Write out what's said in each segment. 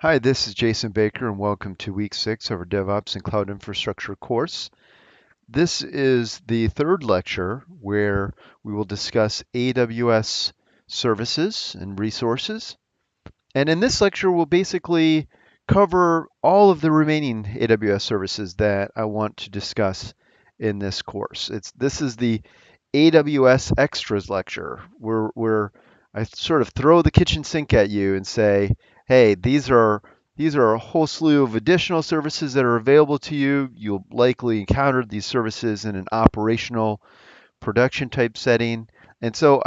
Hi, this is Jason Baker, and welcome to week 6 of our DevOps and Cloud Infrastructure course. This is the third lecture where we will discuss AWS services and resources. And in this lecture, we'll basically cover all of the remaining AWS services that I want to discuss in this course. This is the AWS Extras lecture, where I sort of throw the kitchen sink at you and say, hey, these are a whole slew of additional services that are available to you. You'll likely encounter these services in an operational production type setting. And so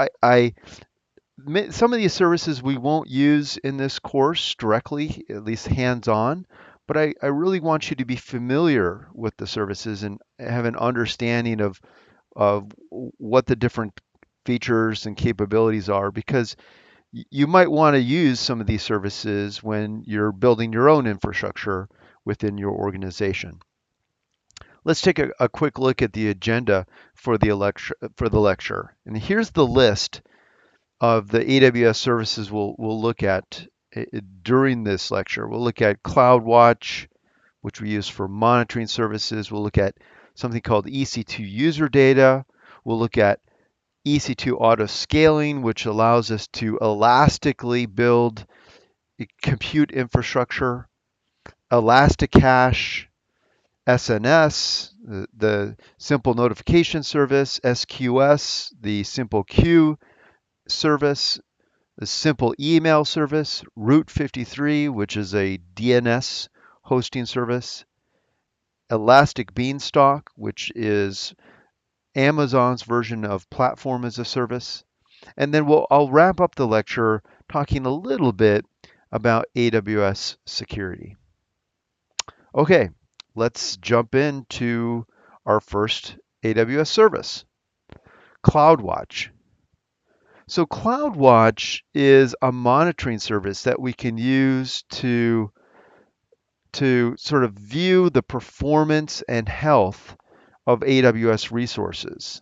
some of these services we won't use in this course directly, at least hands-on, but I really want you to be familiar with the services and have an understanding of what the different features and capabilities are, because you might want to use some of these services when you're building your own infrastructure within your organization. Let's take a quick look at the agenda for the lecture. And here's the list of the AWS services we'll look at during this lecture. We'll look at CloudWatch, which we use for monitoring services. We'll look at something called EC2 User Data. We'll look at EC2 Autoscaling, which allows us to elastically build compute infrastructure, Elasticache, SNS, the simple notification service, SQS, the simple queue service, the simple email service, Route 53, which is a DNS hosting service, Elastic Beanstalk, which is Amazon's version of platform as a service. And then I'll wrap up the lecture talking a little bit about AWS security. Okay, let's jump into our first AWS service, CloudWatch. So CloudWatch is a monitoring service that we can use to sort of view the performance and health of AWS resources.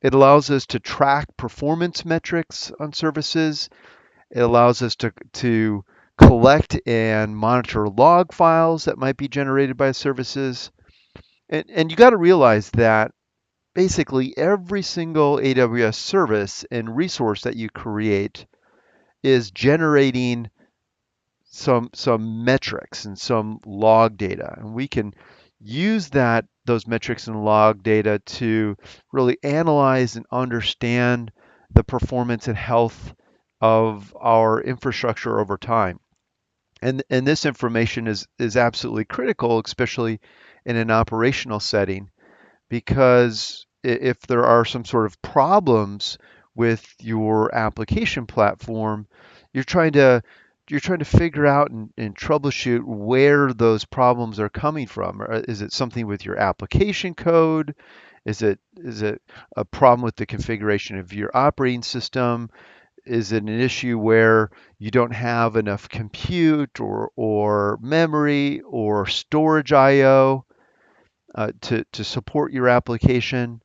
It allows us to track performance metrics on services. It allows us to collect and monitor log files that might be generated by services. And you got to realize that basically every single AWS service and resource that you create is generating some metrics and some log data. And we can use those metrics and log data to really analyze and understand the performance and health of our infrastructure over time. And this information is absolutely critical, especially in an operational setting, because if there are some sort of problems with your application platform, you're trying to you're trying to figure out and troubleshoot where those problems are coming from. Is it something with your application code? Is it a problem with the configuration of your operating system? Is it an issue where you don't have enough compute or memory or storage IO to support your application?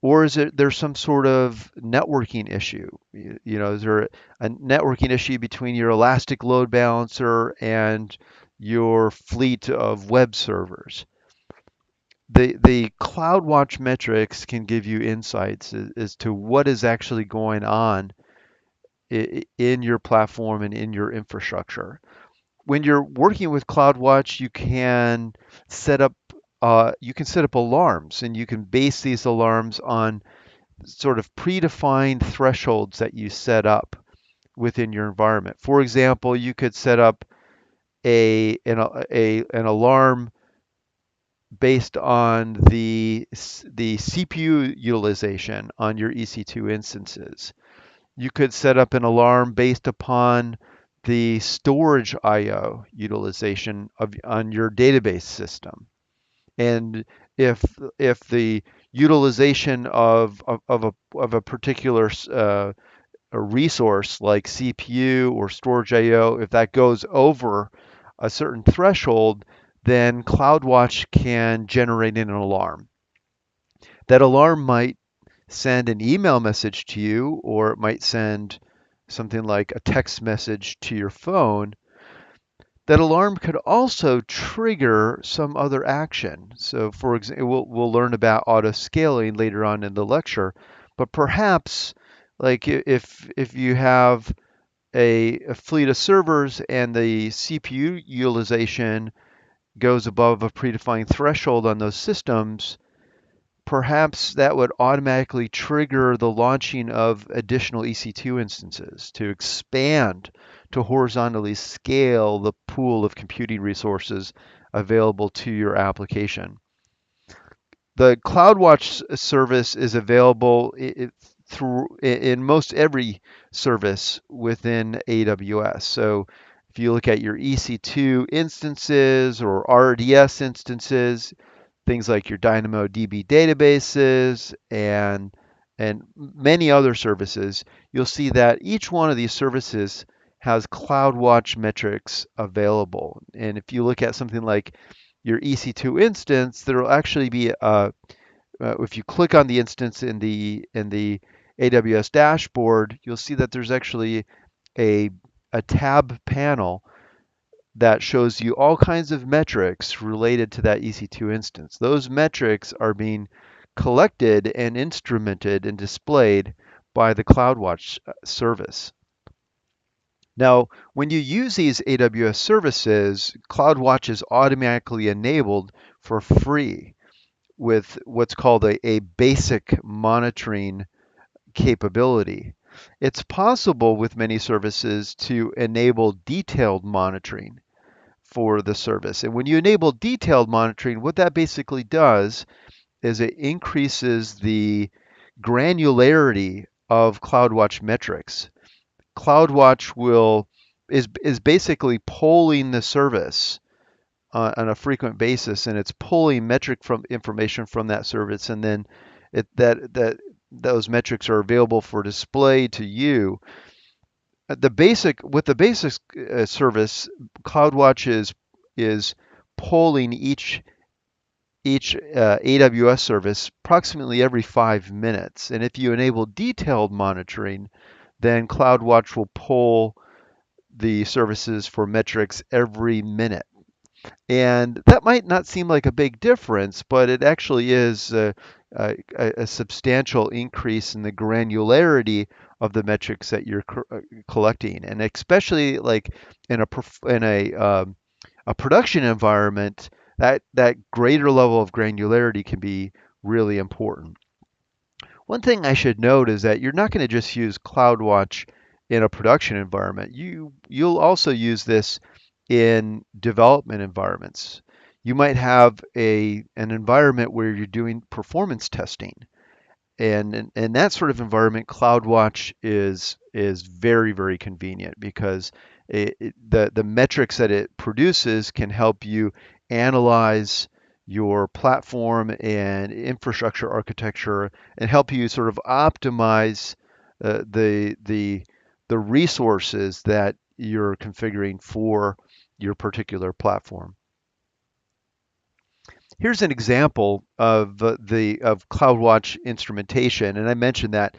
Or is it there's some sort of networking issue? Is there a networking issue between your Elastic load balancer and your fleet of web servers? The CloudWatch metrics can give you insights as to what is actually going on in your platform and in your infrastructure. When you're working with CloudWatch, you can set up alarms, and you can base these alarms on sort of predefined thresholds that you set up within your environment. For example, you could set up an alarm based on the CPU utilization on your EC2 instances. You could set up an alarm based upon the storage IO utilization on your database system. And if the utilization of a particular a resource like CPU or storage IO, if that goes over a certain threshold, then CloudWatch can generate an alarm. That alarm might send an email message to you, or it might send something like a text message to your phone that alarm could also trigger some other action. So for example, we'll learn about auto-scaling later on in the lecture, but perhaps like if you have a fleet of servers and the CPU utilization goes above a predefined threshold on those systems, perhaps that would automatically trigger the launching of additional EC2 instances to expand, to horizontally scale the pool of computing resources available to your application. The CloudWatch service is available in most every service within AWS. So if you look at your EC2 instances or RDS instances, things like your DynamoDB databases and many other services, you'll see that each one of these services has CloudWatch metrics available. And if you look at something like your EC2 instance, there will actually be if you click on the instance in the AWS dashboard, you'll see that there's actually a a tab panel that shows you all kinds of metrics related to that EC2 instance. Those metrics are being collected and instrumented and displayed by the CloudWatch service. Now, when you use these AWS services, CloudWatch is automatically enabled for free with what's called a basic monitoring capability. It's possible with many services to enable detailed monitoring for the service. And when you enable detailed monitoring, what that basically does is it increases the granularity of CloudWatch metrics. CloudWatch is basically polling the service on a frequent basis, and it's pulling metric from information from that service, and then those metrics are available for display to you. With the basic service, CloudWatch is polling each AWS service approximately every 5 minutes. And if you enable detailed monitoring, then CloudWatch will poll the services for metrics every minute. And that might not seem like a big difference, but it actually is a substantial increase in the granularity of the metrics that you're collecting, and especially like in a production environment, that greater level of granularity can be really important. One thing I should note is that you're not going to just use CloudWatch in a production environment. You'll also use this in development environments. You might have an environment where you're doing performance testing. And in that sort of environment, CloudWatch is very, very convenient because the metrics that it produces can help you analyze your platform and infrastructure architecture and help you sort of optimize the resources that you're configuring for your particular platform. Here's an example of CloudWatch instrumentation, and I mentioned that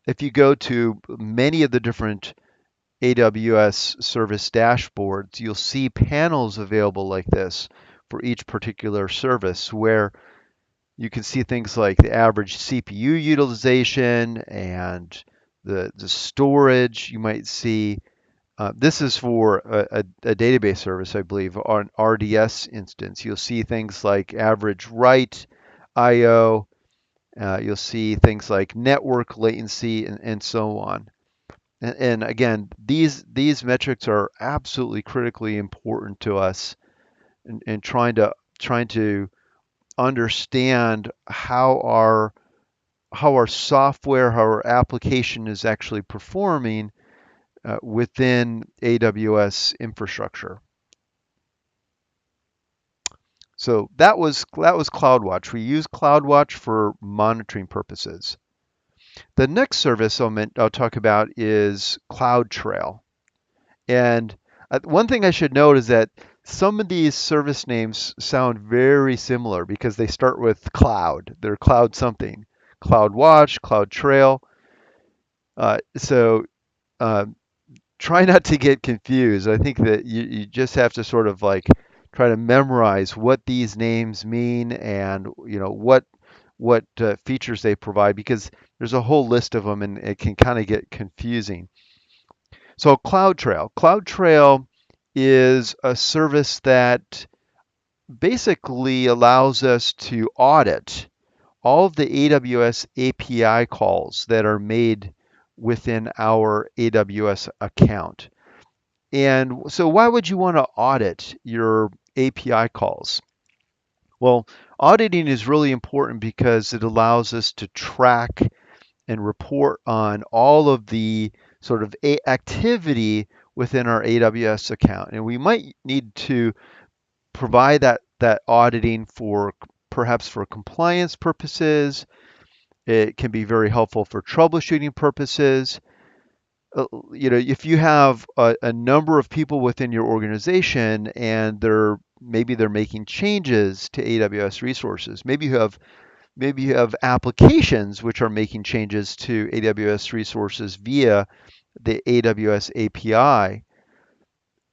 if you go to many of the different AWS service dashboards, you'll see panels available like this for each particular service where you can see things like the average CPU utilization and the storage. You might see this is for a database service, I believe, on RDS instance. You'll see things like average write, I/O. You'll see things like network latency and so on. And again, these metrics are absolutely critically important to us in trying to understand how our software, how our application is actually performing within AWS infrastructure. So that was CloudWatch. We use CloudWatch for monitoring purposes. The next service I'll talk about is CloudTrail. And one thing I should note is that some of these service names sound very similar because they start with cloud. They're cloud something. CloudWatch, CloudTrail. So try not to get confused. I think that you just have to sort of like try to memorize what these names mean and what features they provide because there's a whole list of them and it can kind of get confusing. So CloudTrail is a service that basically allows us to audit all of the AWS API calls that are made within our AWS account. And so why would you want to audit your API calls? Well, auditing is really important because it allows us to track and report on all of the sort of activity within our AWS account. And we might need to provide that auditing for perhaps for compliance purposes. It can be very helpful for troubleshooting purposes. If you have a number of people within your organization and maybe they're making changes to AWS resources. Maybe you have applications which are making changes to AWS resources via the AWS API.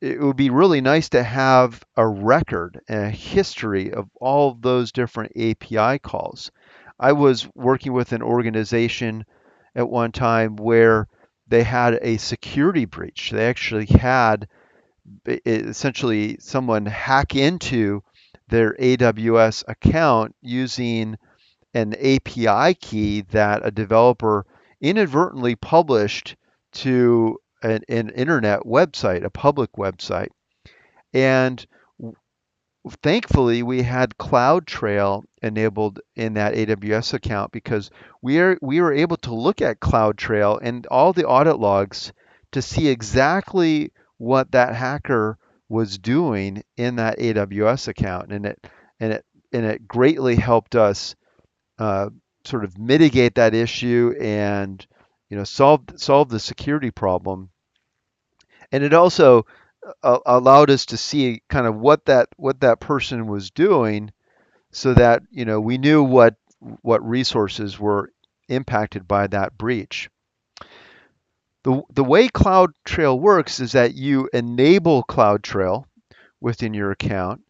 It would be really nice to have a record and a history of all of those different API calls. I was working with an organization at one time where they had a security breach. They actually had essentially someone hack into their AWS account using an API key that a developer inadvertently published to an internet website, a public website. And thankfully, we had CloudTrail enabled in that AWS account because we were able to look at CloudTrail and all the audit logs to see exactly what that hacker was doing in that AWS account, and it and it greatly helped us uh, sort of mitigate that issue and solve the security problem. And it also allowed us to see kind of what that person was doing so that we knew what resources were impacted by that breach. The way CloudTrail works is that you enable CloudTrail within your account,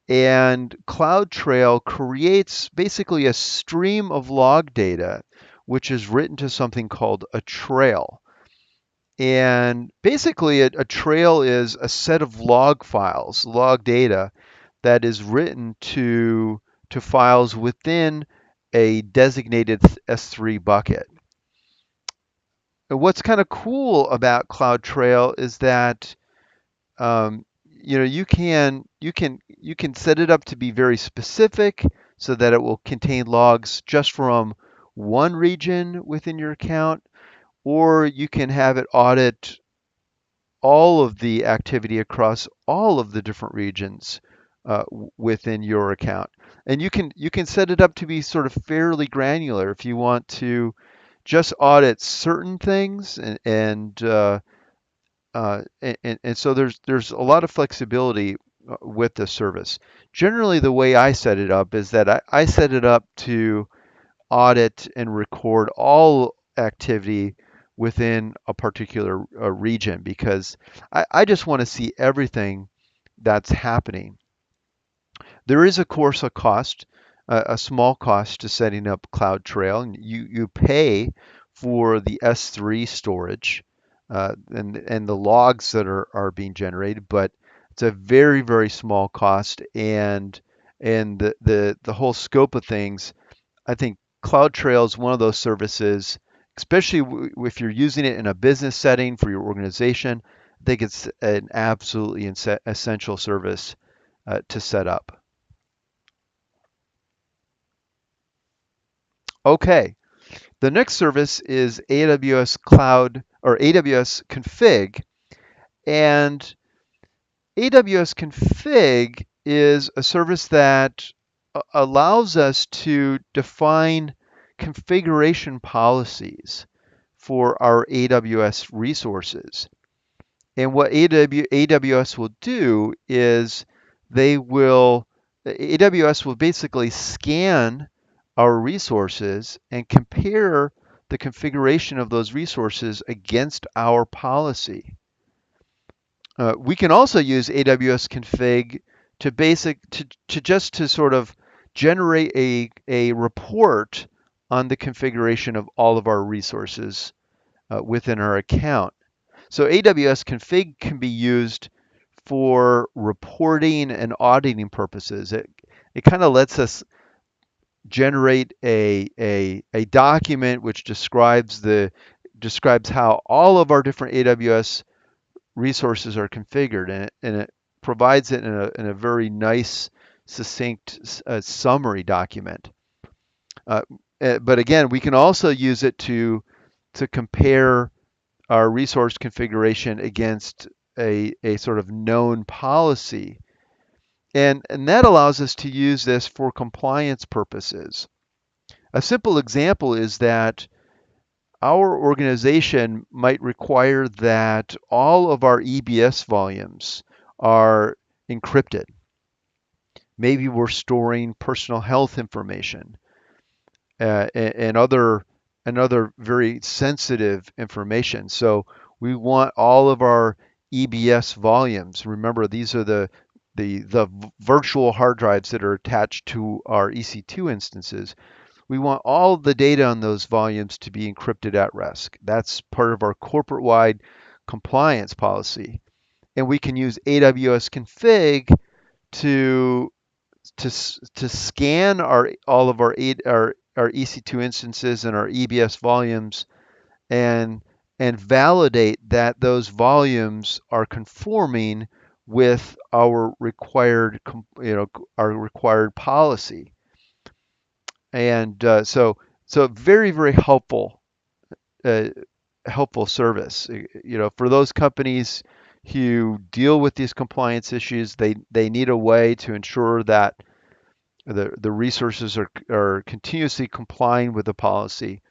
and CloudTrail creates basically a stream of log data, which is written to something called a trail. And basically, a trail is a set of log files, log data, that is written to files within a designated S3 bucket. And what's kind of cool about CloudTrail is that you can set it up to be very specific so that it will contain logs just from one region within your account, or you can have it audit all of the activity across all of the different regions within your account. And you can set it up to be sort of fairly granular if you want to just audit certain things and so there's a lot of flexibility with the service. Generally, the way I set it up is that I set it up to audit and record all activity within a particular region because I just want to see everything that's happening. There is, of course, a cost, a small cost to setting up CloudTrail, and you pay for the S3 storage and the logs that are being generated, but it's a very, very small cost, and the whole scope of things. I think CloudTrail is one of those services, especially if you're using it in a business setting for your organization. I think it's an absolutely essential service to set up. Okay, the next service is AWS Cloud or AWS Config, and AWS Config is a service that allows us to define configuration policies for our AWS resources. And what AWS will do is they will AWS will basically scan our resources and compare the configuration of those resources against our policy. We can also use AWS Config to sort of generate a report on the configuration of all of our resources within our account. So AWS Config can be used for reporting and auditing purposes. It kind of lets us generate a document which describes how all of our different AWS resources are configured, and it provides it in a very nice, succinct summary document. Uh, but again, we can also use it to compare our resource configuration against a sort of known policy. And that allows us to use this for compliance purposes. A simple example is that our organization might require that all of our EBS volumes are encrypted. Maybe we're storing personal health information and other very sensitive information. So we want all of our EBS volumes. Remember, these are the virtual hard drives that are attached to our EC2 instances. We want all the data on those volumes to be encrypted at rest. That's part of our corporate-wide compliance policy. And we can use AWS Config to to scan all of our EC2 instances and our EBS volumes and validate that those volumes are conforming with our required our required policy. And so very uh, helpful service. For those companies who deal with these compliance issues, they need a way to ensure that the resources are continuously complying with the policy.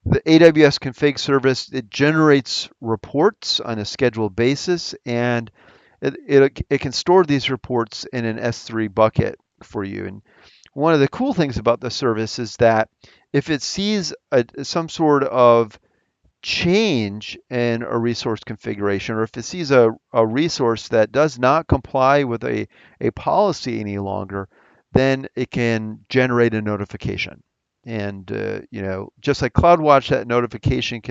The AWS Config service, it generates reports on a scheduled basis, and it can store these reports in an S3 bucket for you. And one of the cool things about the service is that if it sees some sort of change in a resource configuration, or if it sees a resource that does not comply with a policy any longer, then it can generate a notification. And just like CloudWatch, that notification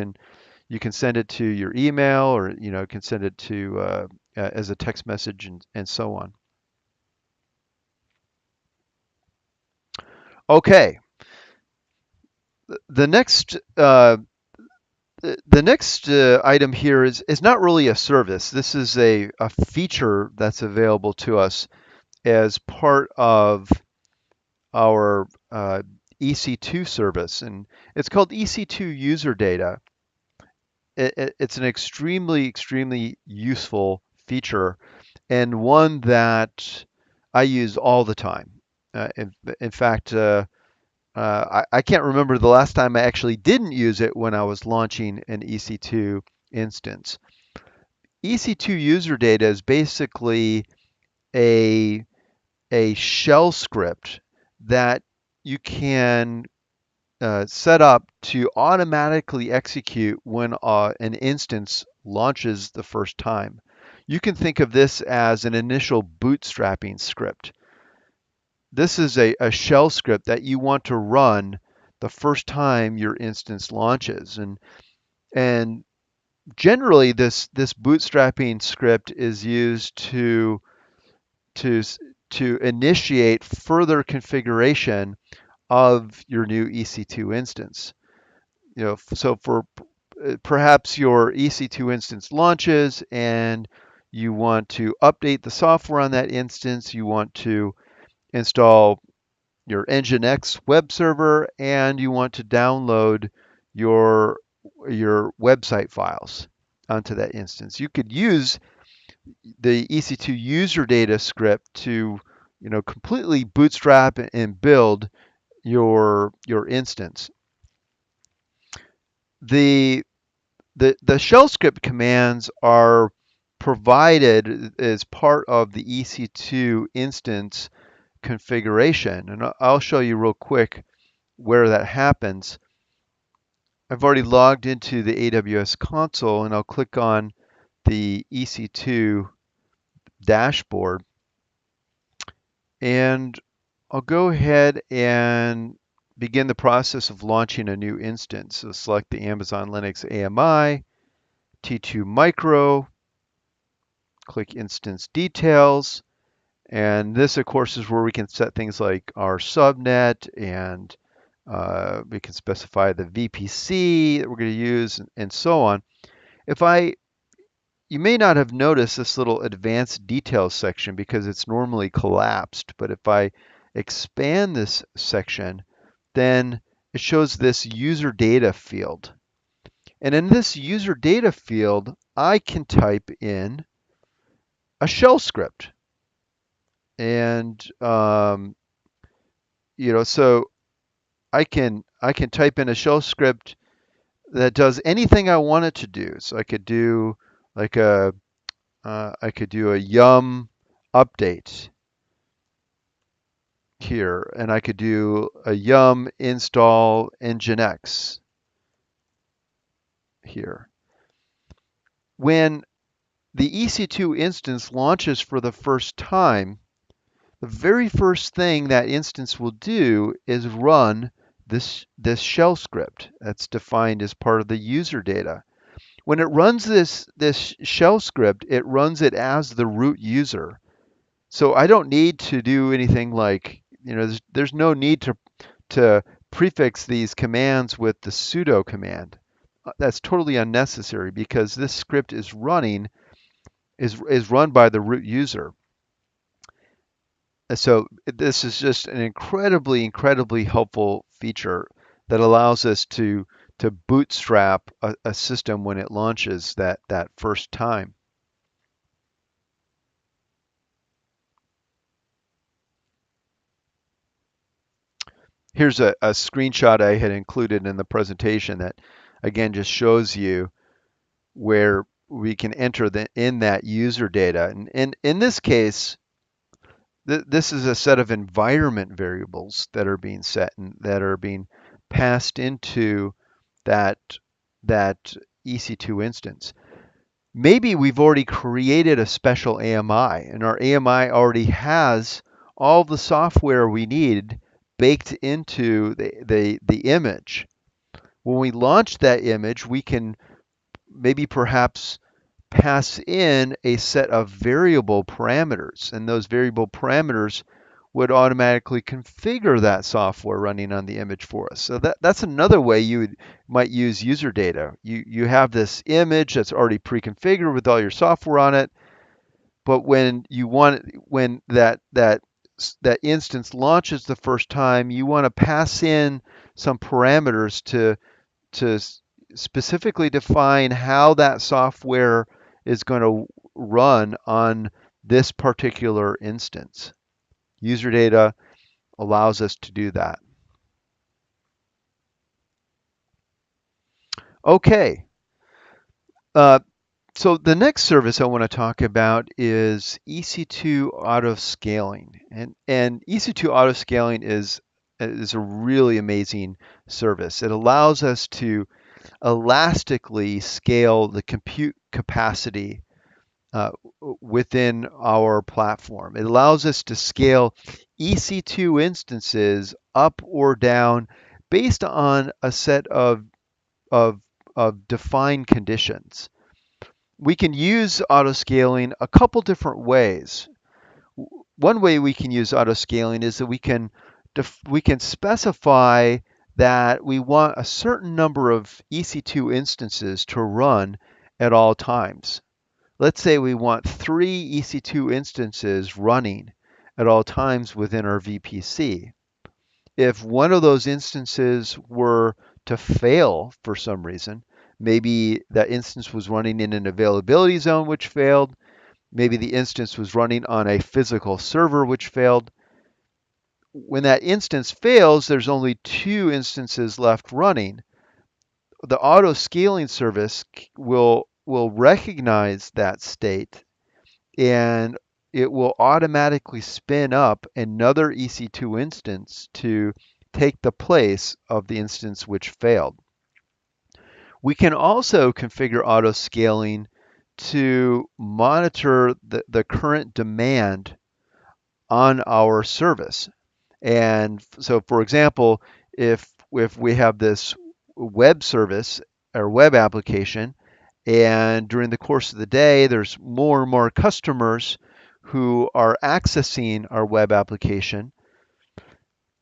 you can send it to your email, or can send it to as a text message, and so on. Okay, the next item here is not really a service. This is a feature that's available to us as part of our EC2 service, and it's called EC2 User Data. It's an extremely useful feature, and one that I use all the time. In fact, I can't remember the last time I actually didn't use it when I was launching an EC2 instance. EC2 user data is basically a, a shell script that you can set up to automatically execute when an instance launches the first time. You can think of this as an initial bootstrapping script. This is a shell script that you want to run the first time your instance launches. And generally this bootstrapping script is used to to initiate further configuration of your new EC2 instance. So for perhaps your EC2 instance launches and you want to update the software on that instance, you want to install your Nginx web server, and you want to download your your website files onto that instance. You could use the EC2 user data script to completely bootstrap and build your instance. The the shell script commands are provided as part of the EC2 instance configuration, and I'll show you real quick where that happens. I've already logged into the AWS console, and I'll click on the EC2 dashboard, and I'll go ahead and begin the process of launching a new instance. So select the Amazon Linux AMI, T2 Micro, click Instance Details, and this, of course, is where we can set things like our subnet, and we can specify the VPC that we're going to use, and so on. You may not have noticed this little advanced details section because it's normally collapsed, but if I expand this section, then it shows this user data field. And in this user data field, I can type in a shell script. And so I can type in a shell script that does anything I want it to do. So I could do like a yum update here, and I could do a yum install nginx here. When the EC2 instance launches for the first time, the very first thing that instance will do is run this shell script that's defined as part of the user data. When it runs this shell script, it runs it as the root user. So I don't need to do anything like, there's no need to prefix these commands with the sudo command. That's totally unnecessary because this script is run by the root user. So this is just an incredibly helpful feature that allows us to bootstrap a system when it launches that first time. Here's a screenshot I had included in the presentation that, again, just shows you where we can enter in that user data. And in this case, this is a set of environment variables that are being set and that are being passed into that EC2 instance. Maybe we've already created a special AMI, and our AMI already has all the software we need baked into the image. When we launch that image, we can perhaps pass in a set of variable parameters, and those variable parameters would automatically configure that software running on the image for us. So that's another way you might use user data. You have this image that's already pre-configured with all your software on it, but when that instance launches the first time, you want to pass in some parameters to specifically define how that software is going to run on this particular instance. User data allows us to do that. Okay. So the next service I want to talk about is EC2 Autoscaling. And EC2 Autoscaling is a really amazing service. It allows us to elastically scale the compute capacity within our platform. It allows us to scale EC2 instances up or down based on a set of defined conditions. We can use autoscaling a couple different ways. One way we can use autoscaling is that we can specify that we want a certain number of EC2 instances to run at all times. Let's say we want 3 EC2 instances running at all times within our VPC. If one of those instances were to fail for some reason, maybe that instance was running in an availability zone which failed, maybe the instance was running on a physical server which failed. When that instance fails, there's only 2 instances left running. The auto scaling service will recognize that state, and it will automatically spin up another EC2 instance to take the place of the instance which failed. We can also configure auto scaling to monitor the current demand on our service. And so, for example, if we have this web service or web application, and during the course of the day, there's more and more customers who are accessing our web application,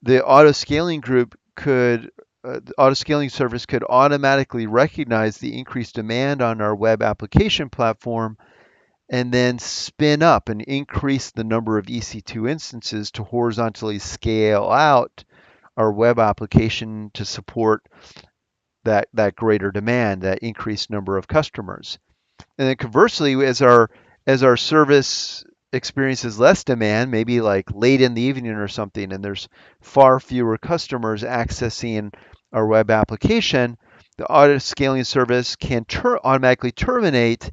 the autoscaling group could, the autoscaling service could automatically recognize the increased demand on our web application platform and then spin up and increase the number of EC2 instances to horizontally scale out our web application to support that greater demand, that increased number of customers. And then conversely, as our service experiences less demand, maybe like late in the evening or something, and there's far fewer customers accessing our web application, the auto scaling service can automatically terminate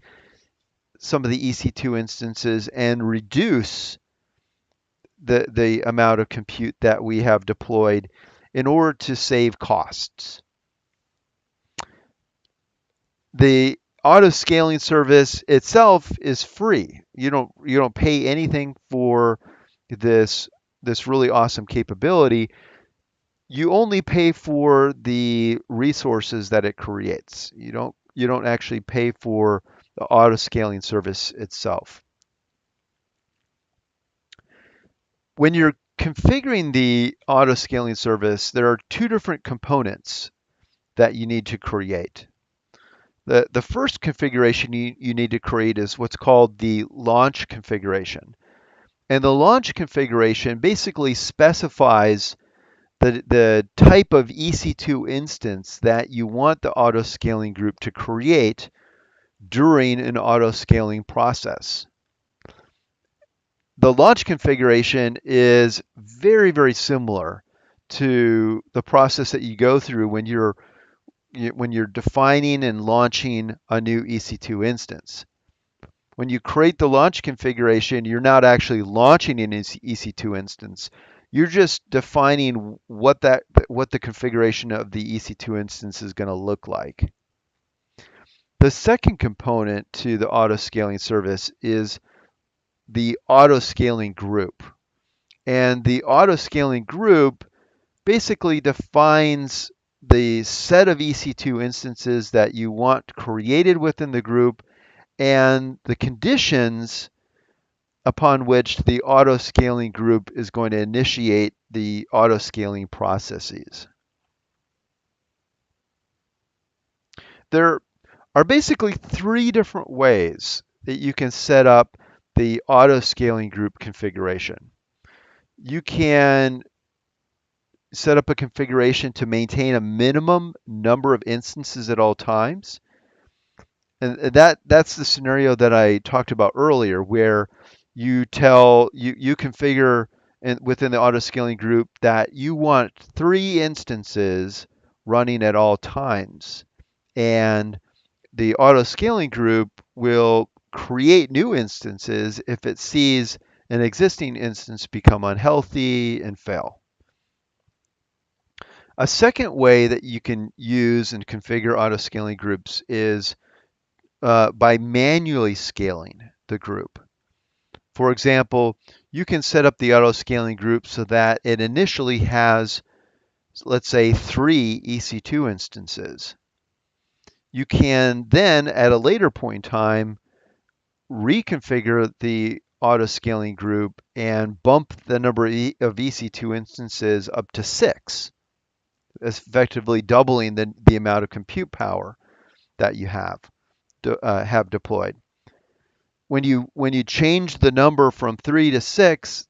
some of the EC2 instances and reduce the amount of compute that we have deployed in order to save costs. The auto scaling service itself is free. You don't pay anything for this really awesome capability. You only pay for the resources that it creates. You don't actually pay for the auto scaling service itself. When you're configuring the auto scaling service, there are two different components that you need to create. The first configuration you need to create is what's called the launch configuration. And the launch configuration basically specifies the type of EC2 instance that you want the auto scaling group to create during an auto scaling process. The launch configuration is very, very similar to the process that you go through when you're defining and launching a new EC2 instance. When you create the launch configuration, you're not actually launching an EC2 instance. You're just defining what the configuration of the EC2 instance is going to look like. The second component to the auto scaling service is the auto scaling group. And the auto scaling group basically defines the set of EC2 instances that you want created within the group and the conditions upon which the auto scaling group is going to initiate the auto scaling processes. There are basically three different ways that you can set up the auto scaling group configuration. You can set up a configuration to maintain a minimum number of instances at all times. And that's the scenario that I talked about earlier, where you configure within the auto scaling group that you want 3 instances running at all times. And the auto scaling group will create new instances if it sees an existing instance become unhealthy and fail. A second way that you can use and configure auto scaling groups is by manually scaling the group. For example, you can set up the auto scaling group so that it initially has, let's say, 3 EC2 instances. You can then, at a later point in time, reconfigure the auto scaling group and bump the number of EC2 instances up to 6, effectively doubling the amount of compute power that you have deployed. When you change the number from 3 to 6,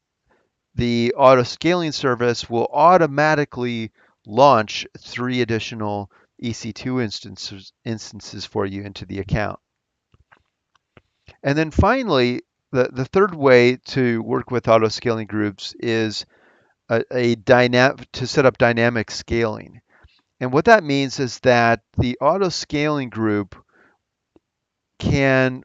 the auto scaling service will automatically launch 3 additional EC2 instances for you into the account. And then finally, the third way to work with auto scaling groups is to set up dynamic scaling. And what that means is that the auto scaling group can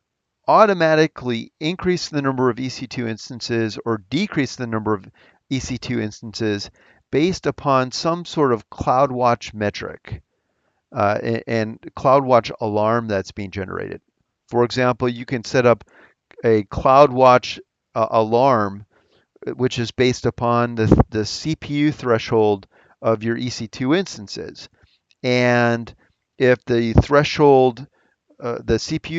automatically increase the number of EC2 instances or decrease the number of EC2 instances based upon some sort of CloudWatch metric and CloudWatch alarm that's being generated. For example, you can set up a CloudWatch alarm, which is based upon the CPU threshold of your EC2 instances. And if the CPU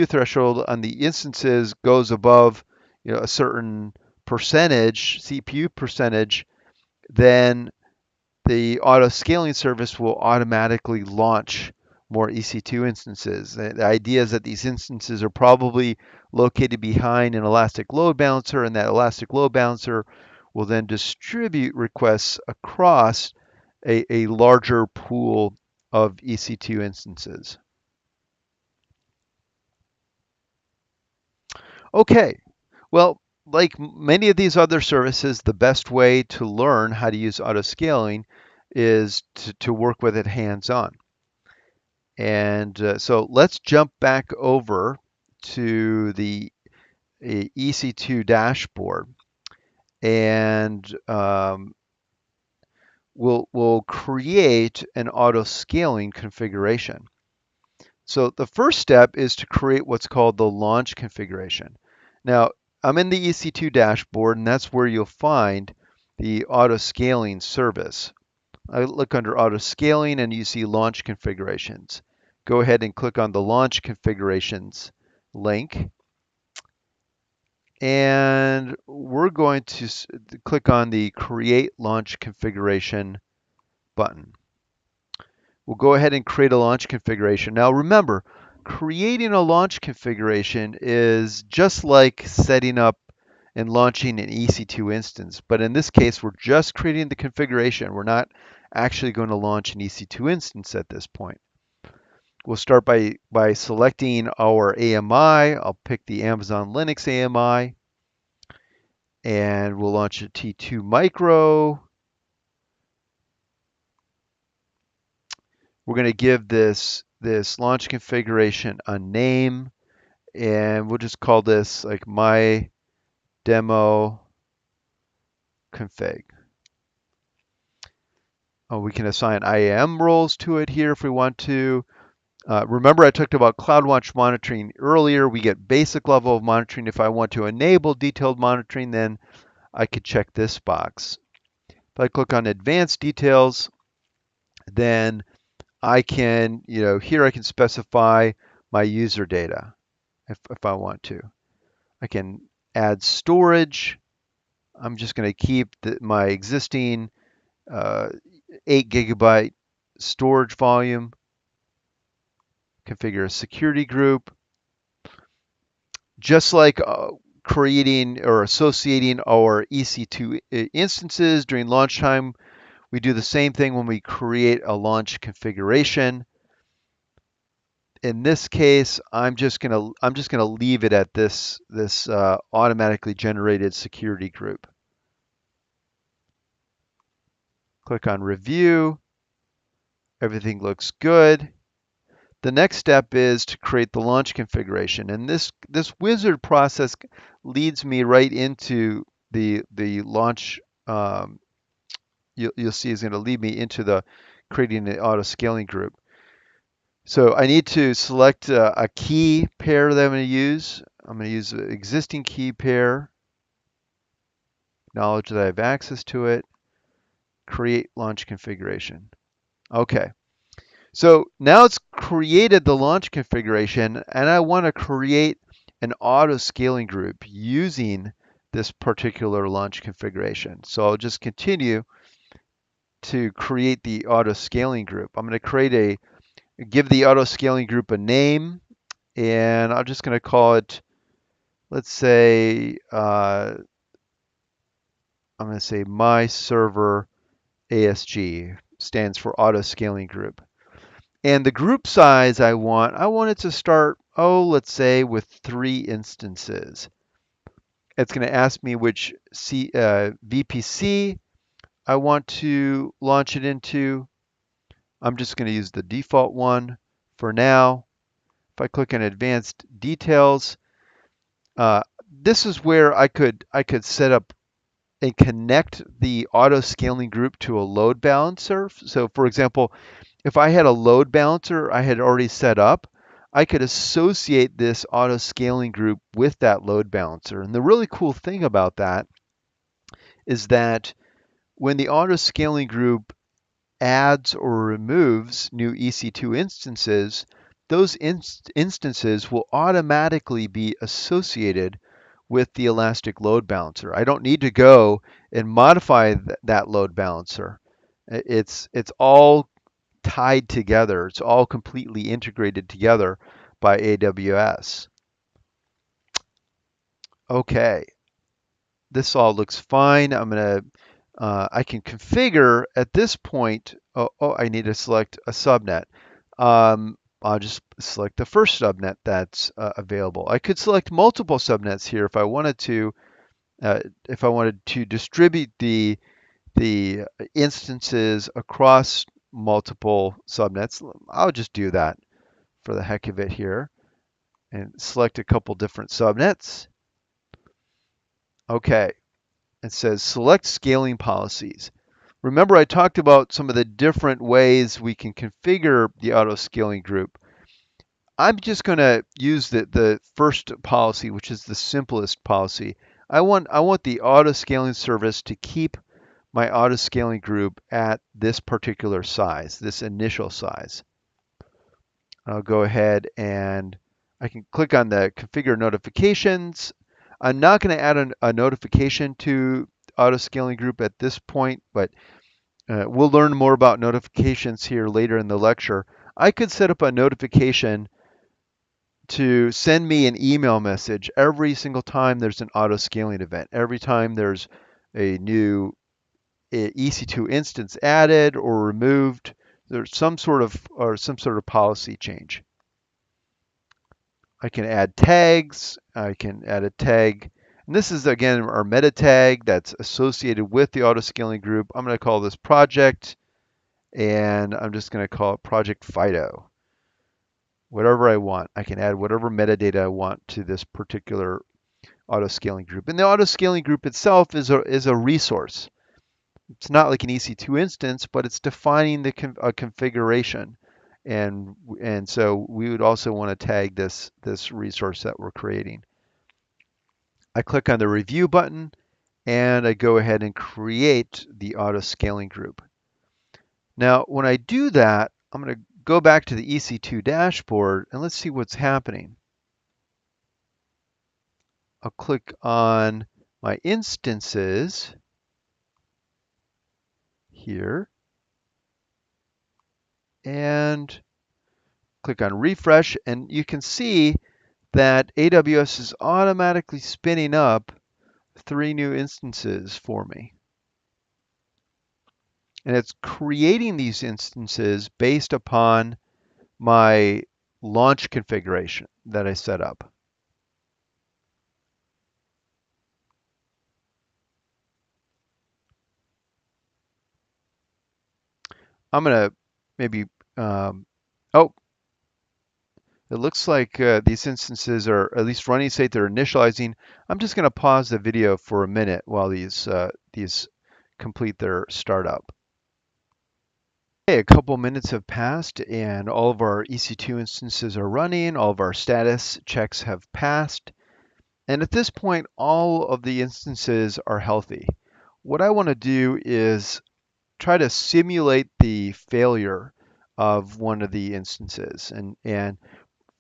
threshold on the instances goes above, a certain percentage, CPU percentage, then the auto scaling service will automatically launch more EC2 instances. The idea is that these instances are probably located behind an elastic load balancer, and that elastic load balancer will then distribute requests across a larger pool of EC2 instances. Okay, well, like many of these other services, the best way to learn how to use auto scaling is to work with it hands-on. And so let's jump back over to the EC2 dashboard, and we'll create an auto scaling configuration. So the first step is to create what's called the launch configuration. Now, I'm in the EC2 dashboard, and that's where you'll find the auto scaling service. I look under auto scaling and you see launch configurations. Go ahead and click on the launch configurations link. And we're going to click on the create launch configuration button. We'll go ahead and create a launch configuration. Now remember, creating a launch configuration is just like setting up and launching an EC2 instance. But in this case, we're just creating the configuration. We're not actually going to launch an EC2 instance at this point. We'll start by selecting our AMI. I'll pick the Amazon Linux AMI. And we'll launch a T2 Micro. We're going to give this launch configuration a name, and we'll just call this like my demo config. We can assign IAM roles to it here if we want to. Remember I talked about CloudWatch monitoring earlier. We get basic level of monitoring. If I want to enable detailed monitoring, then I could check this box. If I click on advanced details, then I can, here I can specify my user data if I want to. I can add storage. I'm just going to keep my existing 8 gigabyte storage volume. Configure a security group. Just like creating or associating our EC2 instances during launch time, we do the same thing when we create a launch configuration. In this case, I'm just gonna leave it at this automatically generated security group. Click on review. Everything looks good. The next step is to create the launch configuration, and this wizard process leads me right into the launch. You'll see is going to lead me into the creating the auto scaling group. So I need to select a key pair that I'm going to use. I'm going to use the existing key pair. Acknowledge that I have access to it. Create launch configuration. Okay. So now it's created the launch configuration, and I want to create an auto scaling group using this particular launch configuration. So I'll just continue to create the auto scaling group. I'm going to give the auto scaling group a name, and I'm just going to call it, let's say, I'm going to say my server ASG, stands for auto scaling group. And the group size I want it to start, let's say with 3 instances. It's going to ask me which VPC I want to launch it into. I'm just going to use the default one for now. If I click on advanced details, this is where I could set up and connect the auto scaling group to a load balancer. So for example, if I had a load balancer I had already set up, I could associate this auto scaling group with that load balancer. And the really cool thing about that is that when the auto scaling group adds or removes new EC2 instances, those instances will automatically be associated with the Elastic Load Balancer. I don't need to go and modify that load balancer. It's all tied together. It's all completely integrated together by AWS. Okay, this all looks fine. I can configure at this point. I need to select a subnet. I'll just select the first subnet that's available. I could select multiple subnets here if I wanted to. If I wanted to distribute the instances across multiple subnets, I'll just do that for the heck of it here and select a couple different subnets. Okay, it says select scaling policies. Remember I talked about some of the different ways we can configure the auto scaling group. I'm just going to use the first policy, which is the simplest policy. I want the auto scaling service to keep my auto scaling group at this particular size, this initial size. I'll go ahead and I can click on the configure notifications. I'm not going to add a notification to auto scaling group at this point, but we'll learn more about notifications here later in the lecture. I could set up a notification to send me an email message every single time there's an auto scaling event, every time there's a new EC2 instance added or removed. There's some sort of policy change. I can add tags. I can add a tag. And this is again our meta tag that's associated with the auto scaling group. I'm going to call this project, and I'm just going to call it Project Fido. Whatever I want. I can add whatever metadata I want to this particular auto scaling group. And the auto scaling group itself is a resource. It's not like an EC2 instance, but it's defining a configuration. And so we would also want to tag this resource that we're creating. I click on the review button and I go ahead and create the auto scaling group. Now, when I do that, I'm going to go back to the EC2 dashboard and let's see what's happening. I'll click on my instances here and click on refresh, and you can see that AWS is automatically spinning up 3 new instances for me. And it's creating these instances based upon my launch configuration that I set up. I'm going to maybe, oh, it looks like these instances are at least running state, they're initializing. I'm just going to pause the video for a minute while these complete their startup. Okay, a couple minutes have passed and all of our EC2 instances are running, all of our status checks have passed. And at this point, all of the instances are healthy. What I want to do is try to simulate the failure of one of the instances. And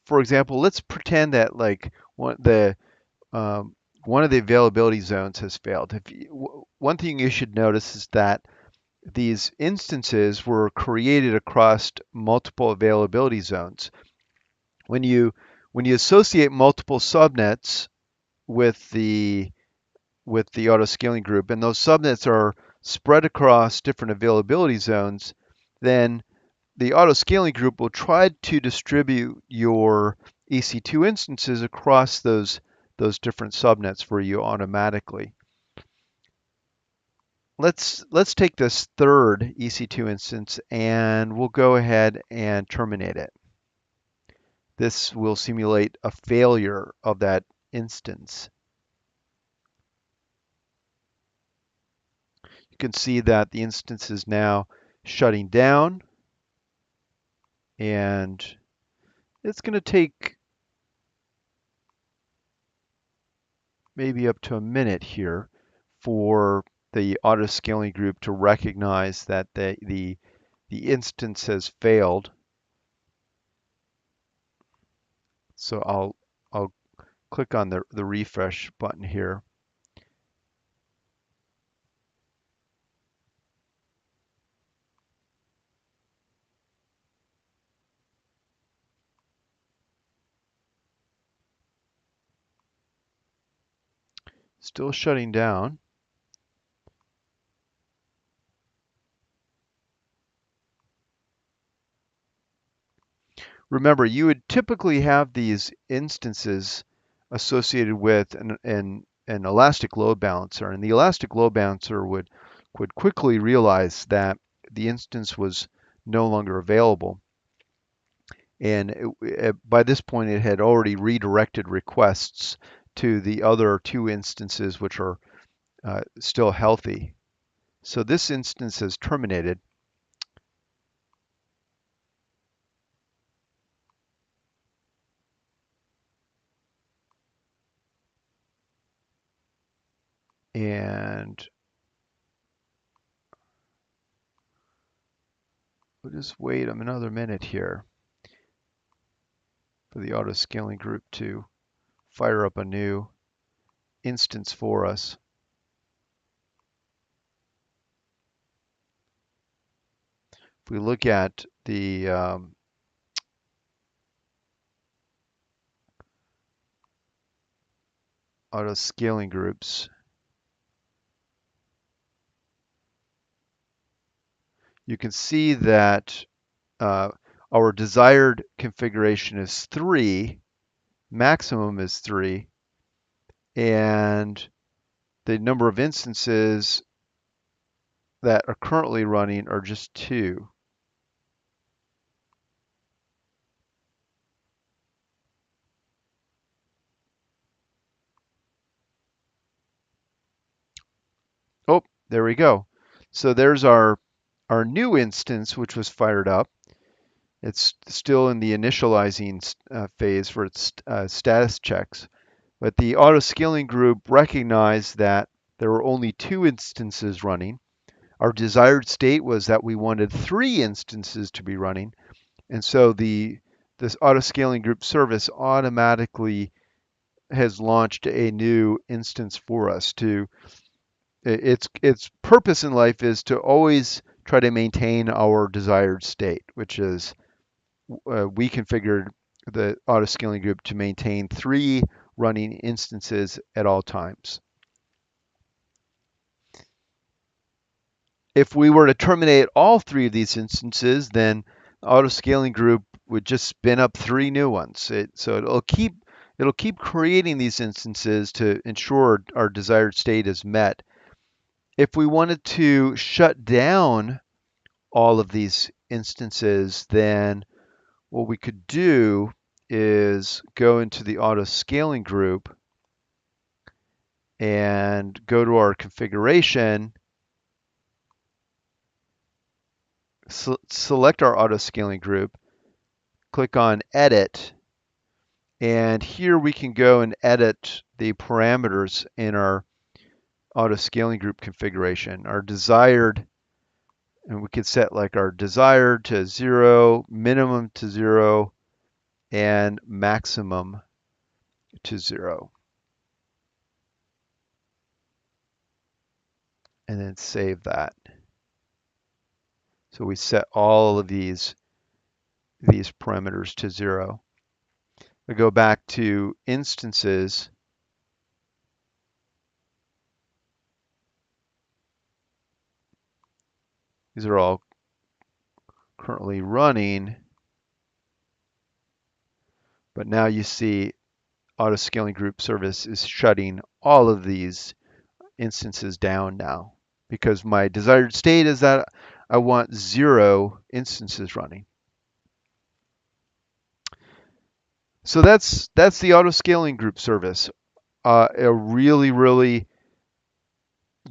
for example, let's pretend that like one of the availability zones has failed. One thing you should notice is that these instances were created across multiple availability zones. When you associate multiple subnets with the auto scaling group, and those subnets are spread across different availability zones, then the auto scaling group will try to distribute your EC2 instances across those different subnets for you automatically. Let's take this third EC2 instance and we'll go ahead and terminate it. This will simulate a failure of that instance. You can see that the instance is now shutting down, and It's going to take maybe up to a minute here for the auto-scaling group to recognize that the instance has failed. So I'll click on the refresh button here. Still shutting down. Remember, you would typically have these instances associated with an elastic load balancer, and the elastic load balancer would quickly realize that the instance was no longer available. And by this point, it had already redirected requests to the other two instances, which are still healthy. So this instance has terminated. And we'll just wait another minute here for the auto scaling group to fire up a new instance for us. If we look at the auto scaling groups, you can see that our desired configuration is 3, maximum is 3, and the number of instances that are currently running are just 2. Oh, there we go. So there's our new instance, which was fired up. It's still in the initializing phase for its status checks. But the auto scaling group recognized that there were only 2 instances running. Our desired state was that we wanted 3 instances to be running. And so this auto scaling group service automatically has launched a new instance for us. Its purpose in life is to always try to maintain our desired state, which is we configured the auto scaling group to maintain 3 running instances at all times. If we were to terminate all 3 of these instances, then the auto scaling group would just spin up 3 new ones. So it'll keep creating these instances to ensure our desired state is met. If we wanted to shut down all of these instances, then what we could do is go into the auto scaling group and go to our configuration, select our auto scaling group, click on edit, and here we can go and edit the parameters in our auto scaling group configuration. Our desired, and we could set like our desired to 0, minimum to 0, and maximum to 0. And then save that. So we set all of these parameters to 0. I go back to instances. These are all currently running. But now you see auto scaling group service is shutting all of these instances down now because my desired state is that I want 0 instances running. So that's the auto scaling group service. A really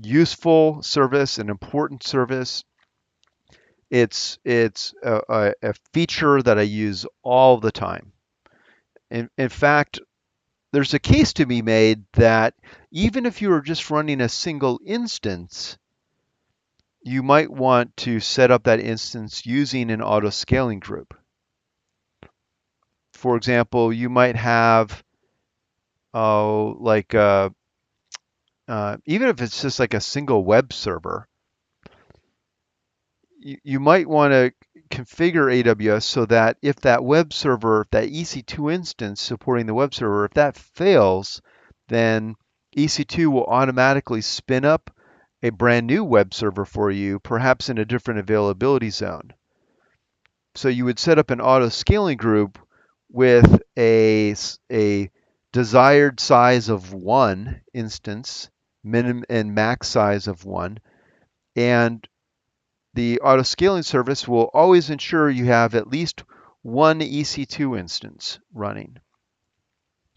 useful service, an important service. It's a feature that I use all the time. In fact, there's a case to be made that even if you are just running a single instance, you might want to set up that instance using an auto-scaling group. For example, you might have, like, even if it's just like a single web server, you might want to configure AWS so that if that web server, if that EC2 instance supporting the web server, if that fails, then EC2 will automatically spin up a brand new web server for you, perhaps in a different availability zone. So you would set up an auto scaling group with a desired size of one instance, minimum and max size of one, and the auto scaling service will always ensure you have at least one EC2 instance running.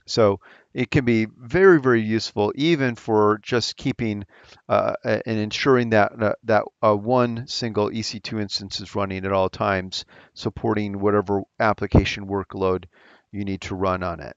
So it can be very, very useful even for just keeping and ensuring that one single EC2 instance is running at all times, supporting whatever application workload you need to run on it.